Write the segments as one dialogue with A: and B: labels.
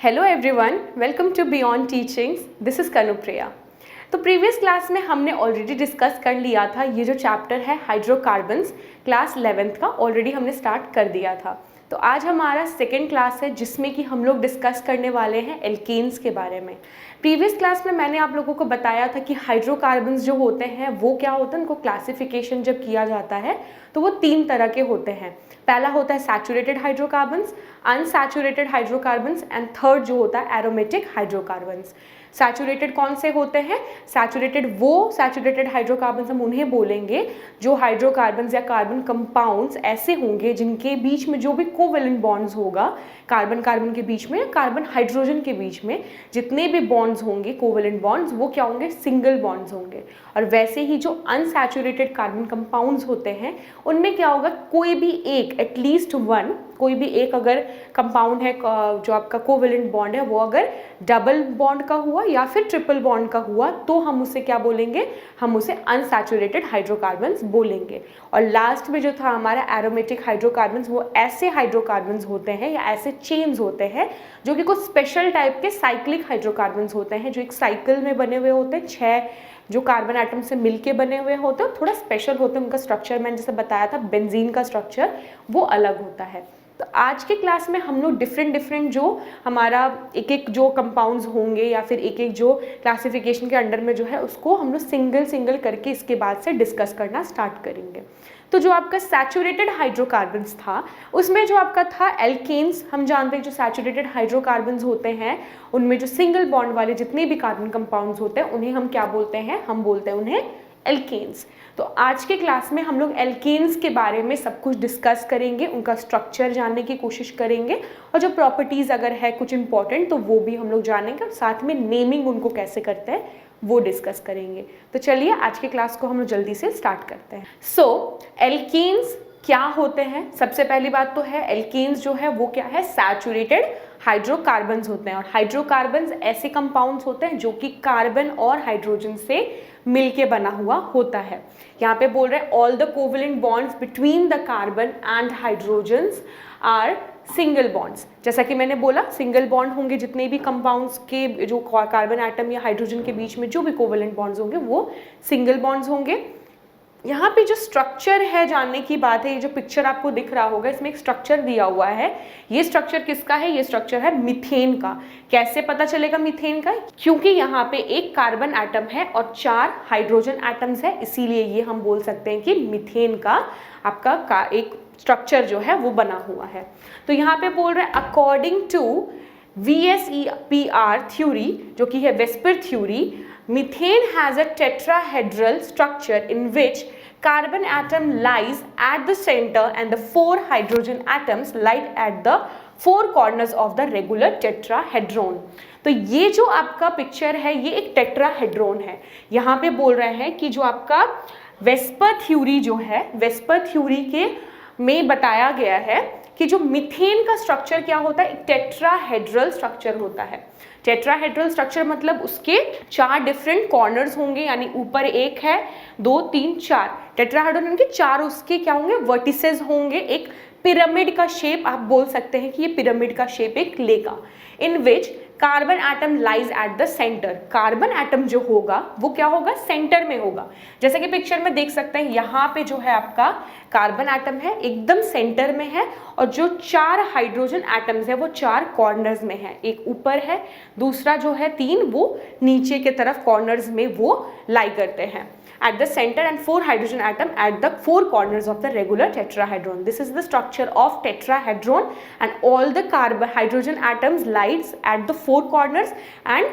A: Hello everyone, welcome to beyond teachings. This is Kanupriya. तो previous class में हमने already discuss कर लिया था ये जो चैप्टर है हाइड्रोकार्बन्स, क्लास 11th का ऑलरेडी हमने स्टार्ट कर दिया था। तो आज हमारा सेकेंड क्लास है जिसमें कि हम लोग डिस्कस करने वाले हैं एल्केन्स के बारे में। प्रीवियस क्लास में मैंने आप लोगों को बताया था कि हाइड्रोकार्बन्स जो होते हैं वो क्या होते हैं, उनको क्लासिफिकेशन जब किया जाता है तो वो 3 तरह के होते हैं। पहला होता है saturated hydrocarbons, unsaturated hydrocarbons and third जो होता है एरोमेटिक हाइड्रोकार्बन्स। सैचुरेटेड कौन से होते हैं? सैचुरेटेड हाइड्रोकार्बन्स हम उन्हें बोलेंगे जो हाइड्रोकार्बन्स या कार्बन कंपाउंड्स ऐसे होंगे जिनके बीच में जो भी कोवेलेंट बॉन्ड्स होगा, कार्बन कार्बन के बीच में या कार्बन हाइड्रोजन के बीच में जितने भी बॉन्ड्स होंगे कोवेलेंट बॉन्ड्स, वो क्या होंगे? सिंगल बॉन्ड्स होंगे। और वैसे ही जो अनसैचुरेटेड कार्बन कंपाउंड्स होते हैं उनमें क्या होगा? कोई भी एक, एटलीस्ट वन, कोई भी एक अगर कंपाउंड है जो आपका कोवेलेंट बॉन्ड है वो अगर डबल बॉन्ड का हुआ या फिर ट्रिपल बॉन्ड का हुआ तो हम उसे क्या बोलेंगे? हम उसे अनसैचुरेटेड हाइड्रोकार्बन्स बोलेंगे। और लास्ट में जो था हमारा एरोमेटिक हाइड्रोकार्बन्स, वो ऐसे हाइड्रोकार्बन्स होते हैं या ऐसे चेन्स होते हैं जो कि कुछ स्पेशल टाइप के साइक्लिक हाइड्रोकार्बन्स होते हैं जो एक साइकिल में बने हुए होते हैं। 6 जो कार्बन एटम से मिलके बने हुए होते हैं, थोड़ा स्पेशल होते हैं उनका स्ट्रक्चर। मैंने जैसे बताया था बेंजीन का स्ट्रक्चर वो अलग होता है। तो आज के क्लास में हम लोग डिफरेंट जो हमारा एक जो कंपाउंड्स होंगे या फिर एक जो क्लासिफिकेशन के अंडर में जो है उसको हम लोग सिंगल करके इसके बाद से डिस्कस करना स्टार्ट करेंगे। तो जो आपका सैचुरेटेड हाइड्रोकार्बन्स था उसमें जो आपका था एल्केन्स। हम जानते हैं जो सैचुरेटेड हाइड्रोकार्बन्स होते हैं उनमें जो सिंगल बॉन्ड वाले जितने भी कार्बन कंपाउंड्स होते हैं उन्हें हम क्या बोलते हैं? हम बोलते हैं उन्हें एल्केन्स। तो आज के क्लास में हम लोग एल्केन्स के बारे में सब कुछ डिस्कस करेंगे, उनका स्ट्रक्चर जानने की कोशिश करेंगे और जो प्रॉपर्टीज़ अगर है कुछ इंपॉर्टेंट तो वो भी हम लोग जानेंगे और साथ में नेमिंग उनको कैसे करते हैं वो डिस्कस करेंगे। तो चलिए आज के क्लास को हम लोग जल्दी से स्टार्ट करते हैं। सो एल्केन्स क्या होते हैं? सबसे पहली बात तो है एल्केन्स जो है वो क्या है? सैचुरेटेड हाइड्रोकार्बन्स होते हैं। और हाइड्रोकार्बन्स ऐसे कंपाउंड्स होते हैं जो कि कार्बन और हाइड्रोजन से मिलके बना हुआ होता है। यहाँ पे बोल रहे हैं all the covalent bonds between the carbon and hydrogens are single bonds. जैसा कि मैंने बोला सिंगल बॉन्ड होंगे जितने भी कंपाउंड्स के जो कार्बन एटम या हाइड्रोजन के बीच में जो भी कोवेलेंट बॉन्ड्स होंगे वो सिंगल बॉन्ड्स होंगे। यहाँ पे जो स्ट्रक्चर है जानने की बात है, ये जो पिक्चर आपको दिख रहा होगा इसमें एक स्ट्रक्चर दिया हुआ है। ये स्ट्रक्चर किसका है? ये स्ट्रक्चर है मीथेन का। कैसे पता चलेगा मीथेन का? क्योंकि यहाँ पे एक कार्बन एटम है और 4 हाइड्रोजन एटम्स है, इसीलिए ये हम बोल सकते हैं कि मीथेन का आपका एक स्ट्रक्चर जो है वो बना हुआ है। तो यहाँ पे बोल रहे हैं अकॉर्डिंग टू VSEPR थ्योरी जो कि है VSEPR theory, methane has a tetrahedral structure in which carbon atom lies at the center and the 4 hydrogen atoms lie at the 4 corners of the regular tetrahedron। तो ये जो आपका picture है ये एक टेट्राहेड्रॉन है। यहाँ पे बोल रहे हैं कि जो आपका वेस्पर थ्योरी जो है, वेस्पर थ्योरी के में बताया गया है कि जो मीथेन का स्ट्रक्चर क्या होता है? एक टेट्राहेड्रल स्ट्रक्चर होता है। टेट्राहेड्रल स्ट्रक्चर मतलब उसके 4 डिफरेंट कॉर्नर्स होंगे, यानी ऊपर 1 है, 2, 3, 4। टेट्राहेड्रल के 4 उसके क्या होंगे? वर्टिसेस होंगे। एक पिरामिड का शेप आप बोल सकते हैं कि ये पिरामिड का शेप एक लेगा। In which carbon atom lies at the centre. Carbon atom जो होगा वो क्या होगा? सेंटर में होगा। जैसे कि पिक्चर में देख सकते हैं यहाँ पे जो है आपका कार्बन एटम है एकदम सेंटर में है और जो 4 हाइड्रोजन एटम्स है वो 4 कॉर्नर्स में है। एक ऊपर है, दूसरा जो है 3 वो नीचे के तरफ कॉर्नर्स में वो लाई करते हैं। At the center and 4 hydrogen atom at the 4 corners of the regular tetrahedron. This is the structure of tetrahedron and all the carbon hydrogen atoms lies at the 4 corners and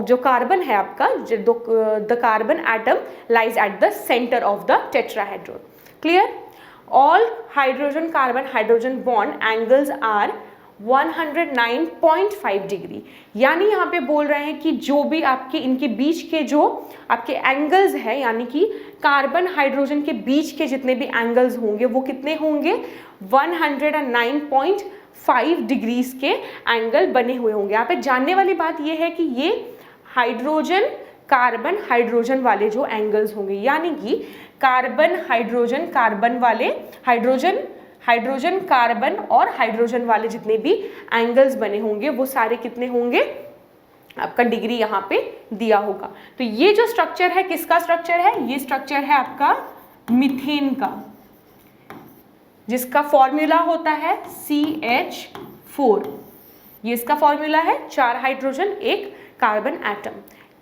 A: जो carbon है आपका the carbon atom lies at the center of the tetrahedron. Clear? All hydrogen carbon hydrogen bond angles are 109.5 degree. यानी यहाँ पे बोल रहे हैं कि जो भी आपके इनके बीच के जो आपके एंगल्स है, यानी कि कार्बन हाइड्रोजन के बीच के जितने भी एंगल्स होंगे वो कितने होंगे? 109.5 डिग्रीज के एंगल बने हुए होंगे। यहाँ पे जानने वाली बात ये है कि ये हाइड्रोजन कार्बन हाइड्रोजन वाले जो एंगल्स होंगे, यानी कि कार्बन हाइड्रोजन कार्बन वाले, हाइड्रोजन हाइड्रोजन कार्बन और हाइड्रोजन वाले जितने भी एंगल्स बने होंगे वो सारे कितने होंगे, आपका डिग्री यहाँ पे दिया होगा। तो ये जो स्ट्रक्चर है किसका स्ट्रक्चर है, ये स्ट्रक्चर है आपका मीथेन का, जिसका फॉर्मूला होता है CH4। ये इसका फॉर्मूला है, 4 हाइड्रोजन 1 कार्बन एटम।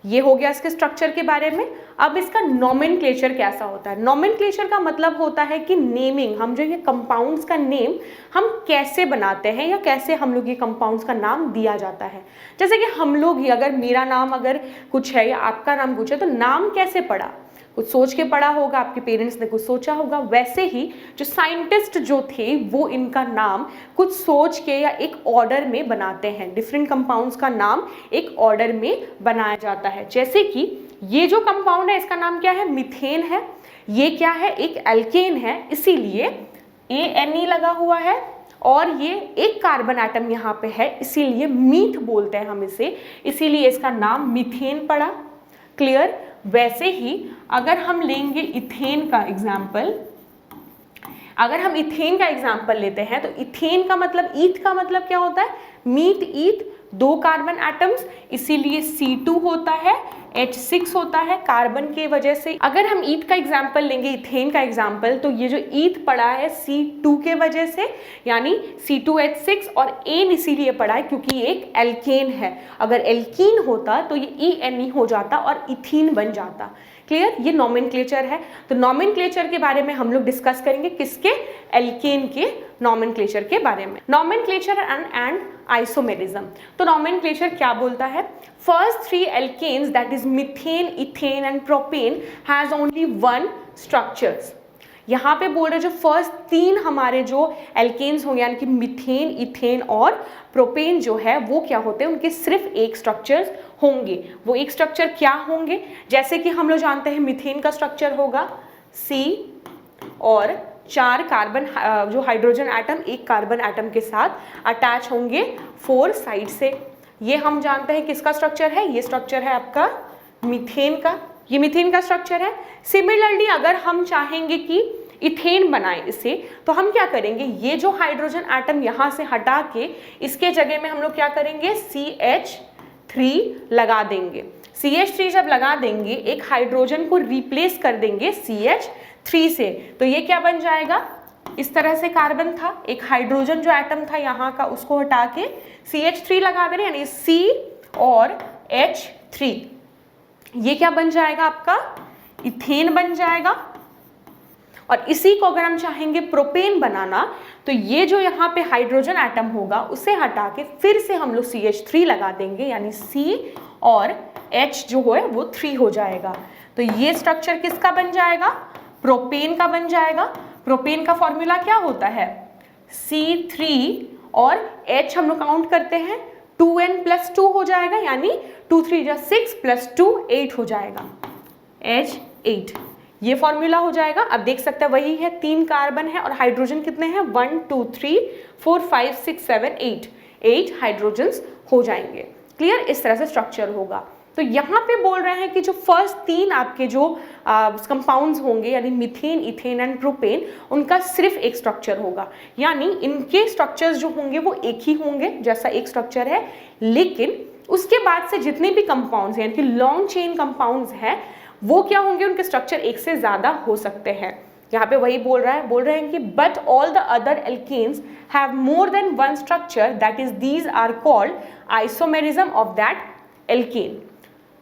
A: ये हो गया इसके स्ट्रक्चर के बारे में। अब इसका नोमेनक्लेचर कैसा होता है। नोमेनक्लेचर का मतलब होता है कि नेमिंग, हम जो ये कंपाउंड्स का नेम हम कैसे बनाते हैं या कैसे हम लोग ये कंपाउंड्स का नाम दिया जाता है। जैसे कि हम लोग ही, अगर मेरा नाम अगर कुछ है या आपका नाम कुछ है तो नाम कैसे पड़ा, कुछ सोच के पढ़ा होगा, आपके पेरेंट्स ने कुछ सोचा होगा। वैसे ही जो साइंटिस्ट जो थे वो इनका नाम कुछ सोच के या एक ऑर्डर में बनाते हैं। डिफरेंट कंपाउंड्स का नाम एक ऑर्डर में बनाया जाता है। जैसे कि ये जो कंपाउंड है इसका नाम क्या है, मीथेन है। ये क्या है, एक एल्केन है, इसीलिए ANE लगा हुआ है। और ये एक कार्बन एटम यहाँ पे है, इसीलिए मीथ बोलते हैं हम इसे, इसीलिए इसका नाम मीथेन पड़ा। क्लियर। वैसे ही अगर हम लेंगे इथेन का एग्जाम्पल, अगर हम इथेन का एग्जाम्पल लेते हैं तो इथेन का मतलब, ईथ का मतलब क्या होता है, मीथ ईथ, 2 कार्बन एटम्स, इसीलिए C2 होता है, H6 होता है कार्बन के वजह से। अगर हम ईथ का एग्जाम्पल लेंगे, इथेन का एग्जाम्पल, तो ये जो ईथ पड़ा है C2 के वजह से, यानी C2H6, और एन इसीलिए पड़ा है क्योंकि ये एक एल्केन है। अगर एल्कीन होता तो ये ENE हो जाता और इथीन बन जाता। क्लियर। ये नोमेनक्लेचर है। तो नोमेनक्लेचर के बारे में हम लोग डिस्कस करेंगे, किसके, एल्केन के नोमेनक्लेचर के बारे में। Nomenclature and isomerism. तो नोमेनक्लेचर क्या बोलता है, first 3 alkanes that is methane, ethane and propane has only 1 structures. यहाँ पे बोल रहे जो फर्स्ट 3 हमारे जो एल्केन्स होंगे, यानी कि मीथेन, इथेन और प्रोपेन जो है वो क्या होते हैं, उनके सिर्फ एक स्ट्रक्चर्स होंगे। वो एक स्ट्रक्चर क्या होंगे, जैसे कि हम लोग जानते हैं मीथेन का स्ट्रक्चर होगा C और 4 कार्बन जो हाइड्रोजन एटम एक कार्बन एटम के साथ अटैच होंगे 4 साइड से। ये हम जानते हैं किसका स्ट्रक्चर है, ये स्ट्रक्चर है आपका मीथेन का, ये मीथेन का स्ट्रक्चर है। सिमिलरली अगर हम चाहेंगे कि इथेन बनाए इसे, तो हम क्या करेंगे, ये जो हाइड्रोजन एटम यहाँ से हटा के इसके जगह में हम लोग क्या करेंगे, CH3 लगा देंगे। CH3 जब लगा देंगे, एक हाइड्रोजन को रिप्लेस कर देंगे CH3 से, तो ये क्या बन जाएगा, इस तरह से कार्बन था, एक हाइड्रोजन जो एटम था यहाँ का उसको हटा के CH3 लगा दे रहे, यानी C और H3, ये क्या बन जाएगा आपका, इथेन बन जाएगा। और इसी को अगर हम चाहेंगे प्रोपेन बनाना, तो ये जो यहाँ पे हाइड्रोजन एटम होगा उसे हटा के फिर से हम लोग CH3 लगा देंगे, यानी C और H जो है वो 3 हो जाएगा। तो ये स्ट्रक्चर किसका बन जाएगा, प्रोपेन का बन जाएगा। प्रोपेन का फॉर्मूला क्या होता है, C3 और H हम लोग काउंट करते हैं, 2n+2 हो जाएगा, यानी 2 3 6 + 2 8 हो जाएगा, H8, ये फॉर्मूला हो जाएगा। अब देख सकते हैं वही है, 3 कार्बन है और हाइड्रोजन कितने हैं, 1 2 3 4 5 6 7 8 हाइड्रोजन्स हो जाएंगे। क्लियर। इस तरह से स्ट्रक्चर होगा। तो यहाँ पे बोल रहे हैं कि जो फर्स्ट 3 आपके जो कंपाउंड्स होंगे, यानी मीथेन, इथेन एंड प्रोपेन, उनका सिर्फ एक स्ट्रक्चर होगा, यानी इनके स्ट्रक्चर्स जो होंगे वो एक ही होंगे, जैसा एक स्ट्रक्चर है। लेकिन उसके बाद से जितने भी कंपाउंड्स हैं, यानी कि लॉन्ग चेन कंपाउंड्स हैं, वो क्या होंगे, उनके स्ट्रक्चर एक से ज़्यादा हो सकते हैं। यहाँ पे वही बोल रहे हैं कि but all the other alkanes have more than 1 structure, that is these are called isomerism of that alkane.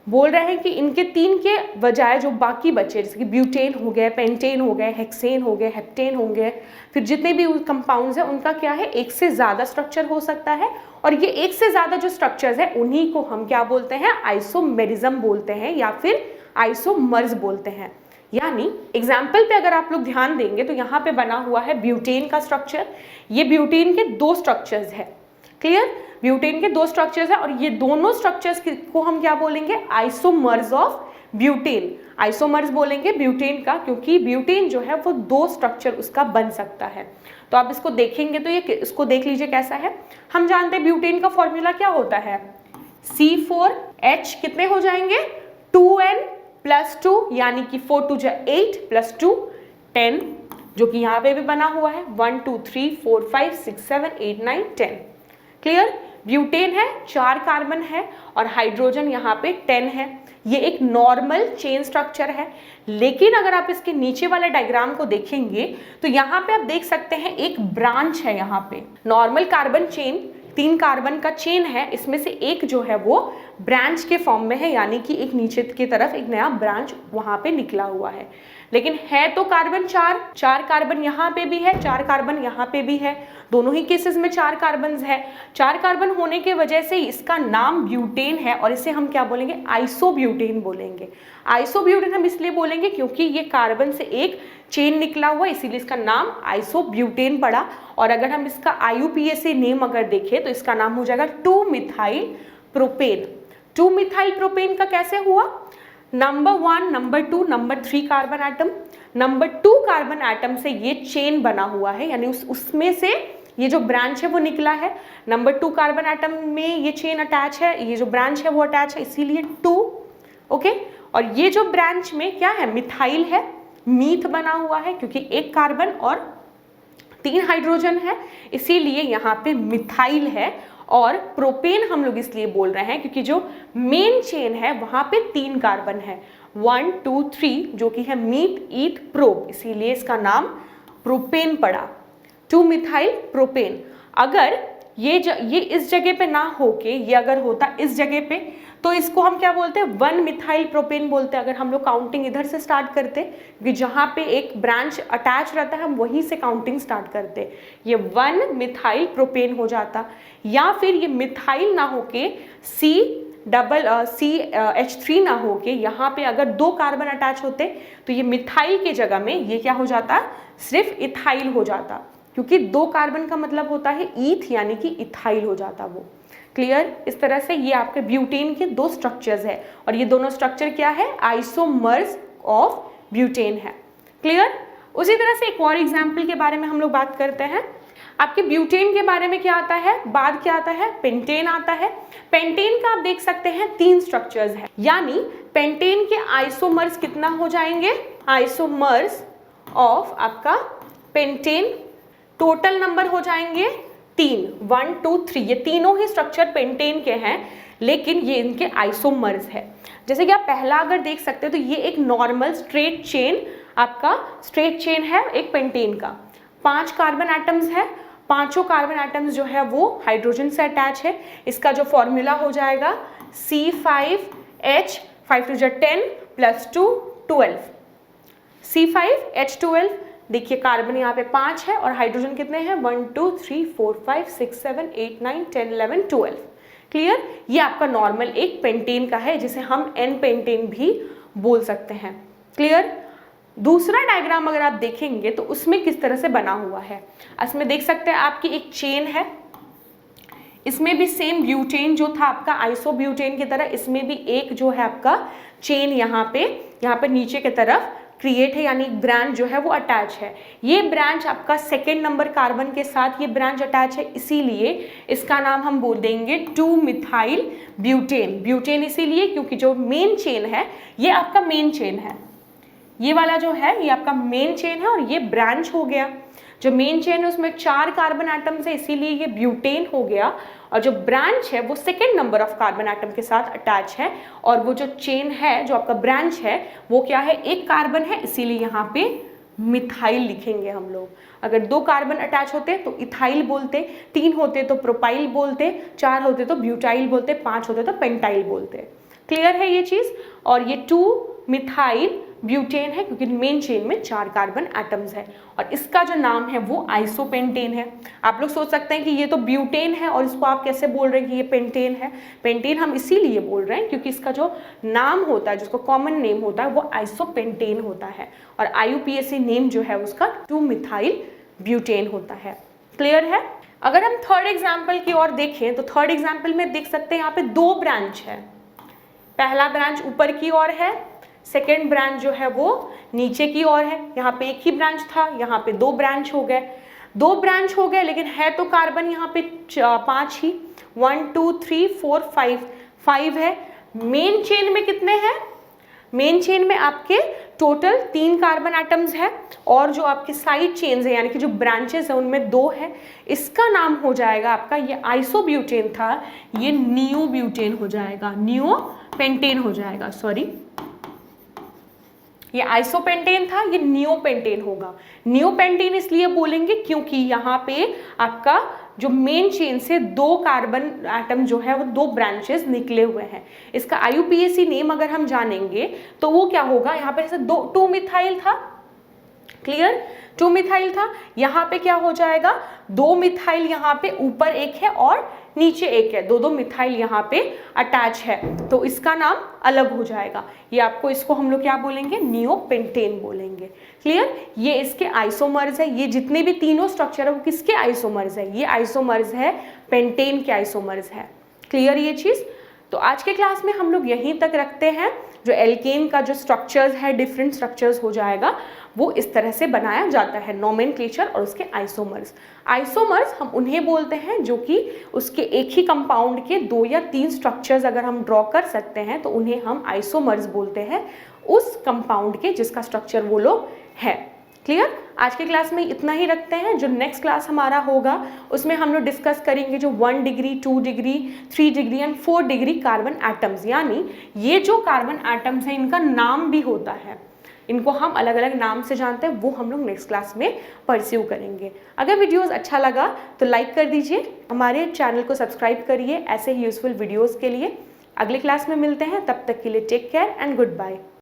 A: बोल रहे हैं कि इनके 3 के बजाय जो बाकी बचे, जैसे कि ब्यूटेन हो गए, पेंटेन हो गए, हेक्सेन हो गए, हेप्टेन हो गए, फिर जितने भी कंपाउंड्स हैं उनका क्या है, एक से ज़्यादा स्ट्रक्चर हो सकता है। और ये एक से ज़्यादा जो स्ट्रक्चर्स हैं उन्हीं को हम क्या बोलते हैं, आइसोमेरिज्म बोलते हैं या फिर आइसोमर्स बोलते हैं। यानी एग्जाम्पल पे अगर आप लोग ध्यान देंगे तो यहाँ पे बना हुआ है ब्यूटेन का स्ट्रक्चर। ये ब्यूटेन के 2 स्ट्रक्चर्स है। क्लियर। ब्यूटेन के 2 स्ट्रक्चर्स है और ये दोनों स्ट्रक्चर्स को हम क्या बोलेंगे, आइसोमर्स ऑफ ब्यूटेन। आइसोमर्स बोलेंगे ब्यूटेन का, क्योंकि ब्यूटेन जो है वो 2 स्ट्रक्चर उसका बन सकता है। तो आप इसको देखेंगे तो ये इसको देख लीजिए कैसा है। हम जानते हैं ब्यूटेन का फॉर्मूला क्या होता है, C4H कितने हो जाएंगे, 2n+2, यानी कि 4 2 8 + 2 10, जो कि यहाँ पे भी बना हुआ है 1 2 3 4 5 6 7 8 9 10। क्लियर? ब्यूटेन है, 4 कार्बन है और हाइड्रोजन यहाँ पे 10 है। ये एक नॉर्मल चेन स्ट्रक्चर है, लेकिन अगर आप इसके नीचे वाले डायग्राम को देखेंगे तो यहाँ पे आप देख सकते हैं एक ब्रांच है। यहाँ पे नॉर्मल कार्बन चेन 3 कार्बन का चेन है, इसमें से एक जो है वो ब्रांच के फॉर्म में है, यानी कि एक नीचे की तरफ एक नया ब्रांच वहां पे निकला हुआ है। लेकिन है तो कार्बन 4 कार्बन यहाँ पे भी है, 4 कार्बन यहाँ पे भी है, दोनों ही केसेस में 4 कार्बन है। 4 कार्बन होने के वजह से इसका नाम ब्यूटेन है और इसे हम क्या बोलेंगे? आइसोब्यूटेन बोलेंगे। आइसोब्यूटेन हम इसलिए बोलेंगे क्योंकि ये कार्बन से एक चेन निकला हुआ, इसीलिए इसका नाम आइसोब्यूटेन पड़ा। और अगर हम इसका IUPAC नेम अगर देखें तो इसका नाम हो जाएगा 2-मिथाइल प्रोपेन। 2-मिथाइल प्रोपेन का कैसे हुआ? Number 1, number 2, number 3 carbon atom, number 2 carbon atom से ये चेन बना हुआ है, यानी उसमें से ये जो ब्रांच है वो निकला है। नंबर 2 कार्बन एटम में ये चेन अटैच है, ये जो ब्रांच है वो अटैच है, इसीलिए 2। ओके, और ये जो ब्रांच में क्या है? मिथाइल है, मीथ बना हुआ है क्योंकि एक कार्बन और 3 हाइड्रोजन है, इसीलिए यहाँ पे मिथाइल है। और प्रोपेन हम लोग इसलिए बोल रहे हैं क्योंकि जो मेन चेन है वहां पे 3 कार्बन है, 1 2 3, जो कि है मीथ ईथ प्रोप, इसीलिए इसका नाम प्रोपेन पड़ा, 2-मिथाइल प्रोपेन। अगर ये इस जगह पे ना होके ये अगर होता इस जगह पे तो इसको हम क्या बोलते हैं? 1-मिथाइल प्रोपेन बोलते हैं। अगर हम लोग काउंटिंग इधर से स्टार्ट करते, क्योंकि जहाँ पे एक ब्रांच अटैच रहता है हम वहीं से काउंटिंग स्टार्ट करते, ये 1-मिथाइल प्रोपेन हो जाता। या फिर ये मिथाइल ना होके CH3 ना होके यहाँ पे अगर 2 कार्बन अटैच होते तो ये मिथाइल के जगह में ये क्या हो जाता? सिर्फ इथाइल हो जाता, क्योंकि 2 कार्बन का मतलब होता है ईथ, यानी कि इथाइल हो जाता वो। क्लियर? इस तरह से ये आपके ब्यूटेन के 2 स्ट्रक्चर्स है और ये दोनों स्ट्रक्चर क्या है? आइसोमर्स ऑफ ब्यूटेन है। क्लियर? उसी तरह से एक और एग्जाम्पल के बारे में हम लोग बात करते हैं। आपके ब्यूटेन के बारे में क्या आता है? बाद क्या आता है? पेंटेन आता है। पेंटेन का आप देख सकते हैं 3 स्ट्रक्चर्स है, यानी पेंटेन के आइसोमर्स कितना हो जाएंगे? आइसोमर्स ऑफ आपका पेंटेन टोटल नंबर हो जाएंगे 3, 1 2 3। ये तीनों ही स्ट्रक्चर पेंटेन के हैं, लेकिन ये इनके आइसोमर्स है। जैसे कि आप पहला अगर देख सकते हो तो ये एक नॉर्मल स्ट्रेट चेन, आपका स्ट्रेट चेन है एक पेंटेन का। 5 कार्बन एटम्स है, पांचों कार्बन एटम्स जो है वो हाइड्रोजन से अटैच है। इसका जो फॉर्मूला हो जाएगा C5H, 5 2 10 + 2 12, C5H12। देखिए कार्बन यहाँ पे 5 है और हाइड्रोजन कितने हैं? 1 2 3 4 5 6 7 8 9 10 11 12। क्लियर? ये आपका नॉर्मल एक पेंटेन का है, जिसे हम N पेंटेन भी बोल सकते हैं। क्लियर? दूसरा डायग्राम अगर आप देखेंगे तो उसमें किस तरह से बना हुआ है, इसमें देख सकते हैं आपकी एक चेन है, इसमें भी सेम ब्यूटेन जो था आपका आइसोब्यूटेन की तरह, इसमें भी एक जो है आपका चेन यहाँ पे नीचे की तरफ क्रिएट है, यानी ब्रांच जो है वो अटैच है। ये ब्रांच आपका 2nd नंबर कार्बन के साथ ये ब्रांच अटैच है, इसीलिए इसका नाम हम बोल देंगे 2-मिथाइल ब्यूटेन। ब्यूटेन इसीलिए क्योंकि जो मेन चेन है ये आपका मेन चेन है, ये वाला जो है ये आपका मेन चेन है और ये ब्रांच हो गया। जो मेन चेन है उसमें 4 कार्बन एटम्स है, इसीलिए ये ब्यूटेन हो गया। और जो ब्रांच है वो 2nd number of carbon atom के साथ अटैच है, और वो जो चेन है जो आपका ब्रांच है वो क्या है? एक कार्बन है, इसीलिए यहाँ पे मिथाइल लिखेंगे हम लोग। अगर 2 कार्बन अटैच होते तो इथाइल बोलते, 3 होते तो प्रोपाइल बोलते, 4 होते तो ब्यूटाइल बोलते, 5 होते तो पेंटाइल बोलते। क्लियर है ये चीज़? और ये 2-मिथाइल ब्यूटेन है क्योंकि मेन चेन में 4 कार्बन एटम्स है, और इसका जो नाम है वो आइसोपेंटेन है। आप लोग सोच सकते हैं कि ये तो ब्यूटेन है और इसको आप कैसे बोल रहे हैं कि ये पेंटेन है? पेंटेन हम इसीलिए बोल रहे हैं क्योंकि इसका जो नाम होता है, जिसको कॉमन नेम होता है, वो आइसोपेंटेन होता है, और IUPAC नेम जो है उसका 2-मिथाइल ब्यूटेन होता है। क्लियर है? अगर हम 3rd एग्जाम्पल की ओर देखें तो 3rd एग्जाम्पल में देख सकते हैं यहाँ पे 2 ब्रांच है। पहला ब्रांच ऊपर की ओर है, 2nd ब्रांच जो है वो नीचे की ओर है। यहाँ पे एक ही ब्रांच था, यहाँ पे 2 ब्रांच हो गए, 2 ब्रांच हो गए, लेकिन है तो कार्बन यहाँ पे 5 ही, 1 2 3 4 5 है। मेन चेन में कितने हैं? मेन चेन में आपके टोटल 3 कार्बन एटम्स है और जो आपके साइड चेन्स है यानी कि जो ब्रांचेस है उनमें 2 है। इसका नाम हो जाएगा आपका, ये आइसोब्यूटेन था, ये नियोब्यूटेन हो जाएगा, नियोपेंटेन हो जाएगा, सॉरी ये आइसोपेंटेन था, ये नियोपेंटेन होगा। नियोपेंटेन इसलिए बोलेंगे क्योंकि यहाँ पे आपका जो मेन चेन से 2 कार्बन एटम जो है वो 2 ब्रांचेस निकले हुए हैं। इसका IUPAC नेम अगर हम जानेंगे तो वो क्या होगा, यहाँ पे जैसे 2 मिथाइल था, क्लियर, 2 मिथाइल था, यहाँ पे क्या हो जाएगा 2 मिथाइल यहाँ पे ऊपर एक है और नीचे एक है, 2 मिथाइल यहाँ पे अटैच है, तो इसका नाम अलग हो जाएगा। ये आपको, इसको हम लोग क्या बोलेंगे, नियोपेंटेन बोलेंगे, क्लियर। ये इसके आइसोमर्स है, ये जितने भी तीनों स्ट्रक्चर है वो किसके आइसोमर्स है, ये आइसोमर्स है पेंटेन के आइसोमर्स है, क्लियर ये चीज। तो आज के क्लास में हम लोग यहीं तक रखते हैं। जो एल्केन का जो स्ट्रक्चर्स है, डिफरेंट स्ट्रक्चर्स हो जाएगा, वो इस तरह से बनाया जाता है, नोमेनक्लेचर और उसके आइसोमर्स। आइसोमर्स हम उन्हें बोलते हैं जो कि उसके एक ही कंपाउंड के 2 या 3 स्ट्रक्चर्स अगर हम ड्रॉ कर सकते हैं तो उन्हें हम आइसोमर्स बोलते हैं, उस कंपाउंड के जिसका स्ट्रक्चर वो लोग है, क्लियर। आज के क्लास में इतना ही रखते हैं। जो नेक्स्ट क्लास हमारा होगा उसमें हम लोग डिस्कस करेंगे जो 1 degree, 2 degree, 3 degree and 4 degree carbon atoms, यानी ये जो कार्बन एटम्स हैं इनका नाम भी होता है, इनको हम अलग अलग नाम से जानते हैं, वो हम लोग नेक्स्ट क्लास में परस्यू करेंगे। अगर वीडियोस अच्छा लगा तो लाइक कर दीजिए, हमारे चैनल को सब्सक्राइब करिए ऐसे ही यूजफुल वीडियोस के लिए। अगले क्लास में मिलते हैं, तब तक के लिए take care and good bye.